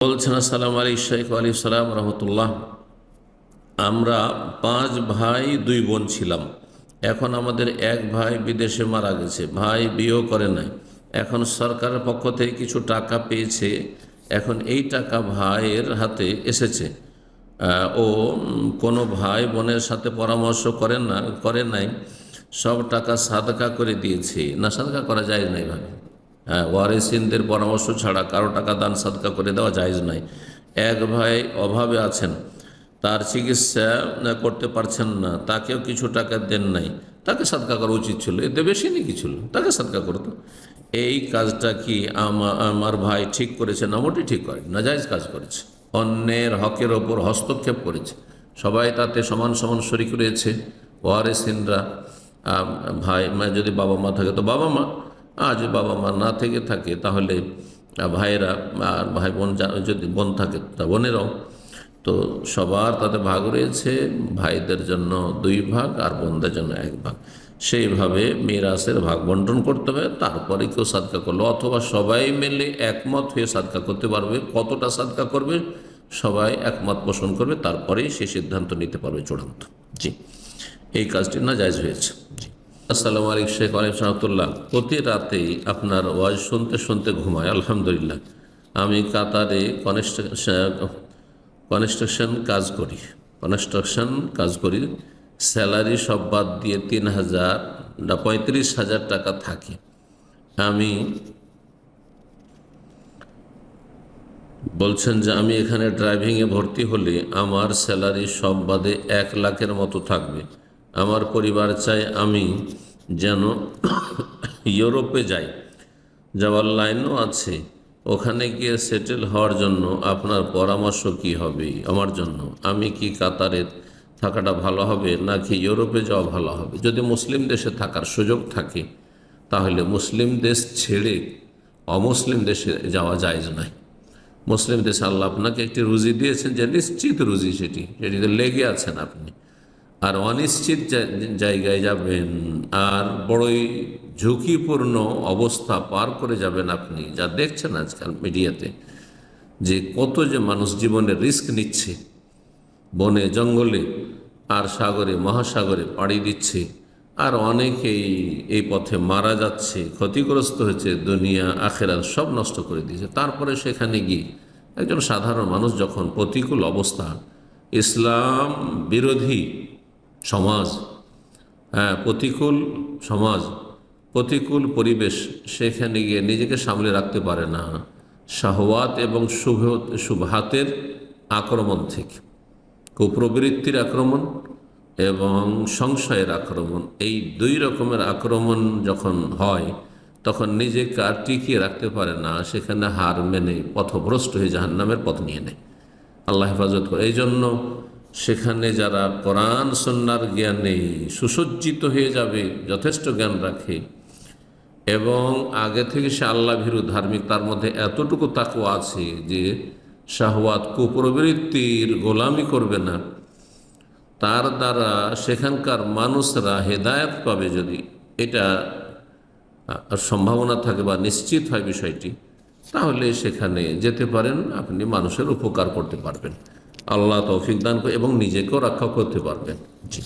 বলছেন, আসসালামু আলাইকুম শেখ আলাইকুম সালাম রহমতুল্লাহ। আমরা 5 ভাই 2 বোন ছিলাম। এখন আমাদের এক ভাই বিদেশে মারা গেছে, ভাই বিয়েও করে নাই। এখন সরকারের পক্ষ থেকে কিছু টাকা পেয়েছে। এখন এই টাকা ভাইয়ের হাতে এসেছে। ও কোনো ভাই বোনের সাথে পরামর্শ করে নাই, সব টাকা সাদকা করে দিয়েছে। না, সাদকা করা যায় নাই ভাবে। হ্যাঁ, ওয়ারিসিনদের পরামর্শ ছাড়া কারো টাকা দান সাদকা করে দেওয়া জায়েজ নাই। এক ভাই অভাবে আছেন, তার চিকিৎসা করতে পারছেন না, তাকেও কিছু টাকা দেন নাই, তাকে সাদকা করা উচিত ছিল। এতে বেশি নাকি ছিল, তাকে সাদকা করতো। এই কাজটা কি আমার ভাই ঠিক করেছে? না, মোটেই ঠিক করে না, জায়েজ কাজ করেছে। অন্যের হকের ওপর হস্তক্ষেপ করেছে। সবাই তাতে সমান সমান শরিক রয়েছে। ওয়ারিসিনরা, ভাই যদি বাবা মা থাকে তো বাবা মা, আর যদি বাবা মা না থেকে থাকে তাহলে ভাইয়েরা, আর ভাই বোন যদি বোন থাকে তা বোনেরাও। তো সবার তাতে ভাগ রয়েছে। ভাইদের জন্য 2 ভাগ আর বোনদের জন্য 1 ভাগ। সেইভাবে মিরাসের ভাগ বন্টন করতে হবে। তারপরে কেউ সাদকা করলো, অথবা সবাই মিলে একমত হয়ে সাদকা করতে পারবে। কতটা সাদকা করবে সবাই একমত পোষণ করবে, তারপরেই সে সিদ্ধান্ত নিতে পারবে চূড়ান্ত। জি, এই কাজটি নাজায়েজ হয়েছে। জি, আসসালামু আলাইকুম শেখ আলাইকুম রহমতুল্লাহ। প্রতি রাতেই আপনার ওয়াজ শুনতে শুনতে ঘুমায়, আলহামদুলিল্লাহ। আমি কাতারে কনস্ট্রাকশন কাজ করি। স্যালারি সব বাদ দিয়ে 35,000 টাকা থাকে। আমি বলছেন যে আমি এখানে ড্রাইভিংয়ে ভর্তি হলে আমার স্যালারি সব বাদে 1 লাখের মতো থাকবে। আমার পরিবার চায় আমি যেন ইউরোপে যাওয়ার লাইনও আছে। ওখানে গিয়ে সেটেল হওয়ার জন্য আপনার পরামর্শ কি হবে আমার জন্য? আমি কি কাতারে থাকাটা ভালো হবে নাকি ইউরোপে যাওয়া ভালো হবে? যদি মুসলিম দেশে থাকার সুযোগ থাকে তাহলে মুসলিম দেশ ছেড়ে অমুসলিম দেশে যাওয়া জায়েজ নয়। মুসলিম দেশে আল্লাহ আপনাকে একটি রুজি দিয়েছেন, যে নিশ্চিত রুজি, সেটিতে লেগে আছেন আপনি। আর অনিশ্চিত জায়গায় যাবেন, আর বড়ই ঝুঁকিপূর্ণ অবস্থা পার করে যাবেন আপনি। যা দেখছেন আজকাল মিডিয়াতে, যে কত যে মানুষ জীবনের রিস্ক নিচ্ছে, বনে জঙ্গলে আর সাগরে মহাসাগরে পাড়ি দিচ্ছে, আর অনেকেই এই পথে মারা যাচ্ছে, ক্ষতিগ্রস্ত হয়েছে, দুনিয়া আখেরাত সব নষ্ট করে দিয়েছে। তারপরে সেখানে গিয়ে একজন সাধারণ মানুষ যখন প্রতিকূল অবস্থা, ইসলাম বিরোধী সমাজ, প্রতিকূল সমাজ, প্রতিকূল পরিবেশ, সেখানে গিয়ে নিজেকে সামলে রাখতে পারে না শাহওয়াত এবং শুবহাতের আক্রমণ থেকে, কুপ্রবৃত্তির আক্রমণ এবং সংশয়ের আক্রমণ, এই 2 রকমের আক্রমণ যখন হয় তখন নিজেকে আর টিকিয়ে রাখতে পারে না, সেখানে হার মেনে পথভ্রষ্ট হয়ে জাহান্নামের পথ নিয়ে নেয়। আল্লাহ হেফাজত করে। এই জন্য সেখানে যারা কোরআন সুন্নাহর জ্ঞানে সুসজ্জিত হয়ে যাবে, যথেষ্ট জ্ঞান রাখে এবং আগে থেকে সে আল্লাহ ভীরু ধার্মিক, তার মধ্যে এতটুকু তাকওয়া আছে যে শাহওয়াত কুপ্রবৃত্তির গোলামি করবে না, তার দ্বারা সেখানকার মানুষরা হেদায়েত পাবে, যদি এটা সম্ভাবনা থাকে বা নিশ্চিত হয় বিষয়টি, তাহলে সেখানে যেতে পারেন। আপনি মানুষের উপকার করতে পারবেন, আল্লাহ তৌফিক দান করে, এবং নিজেকেও রক্ষা করতে পারবেন। জি।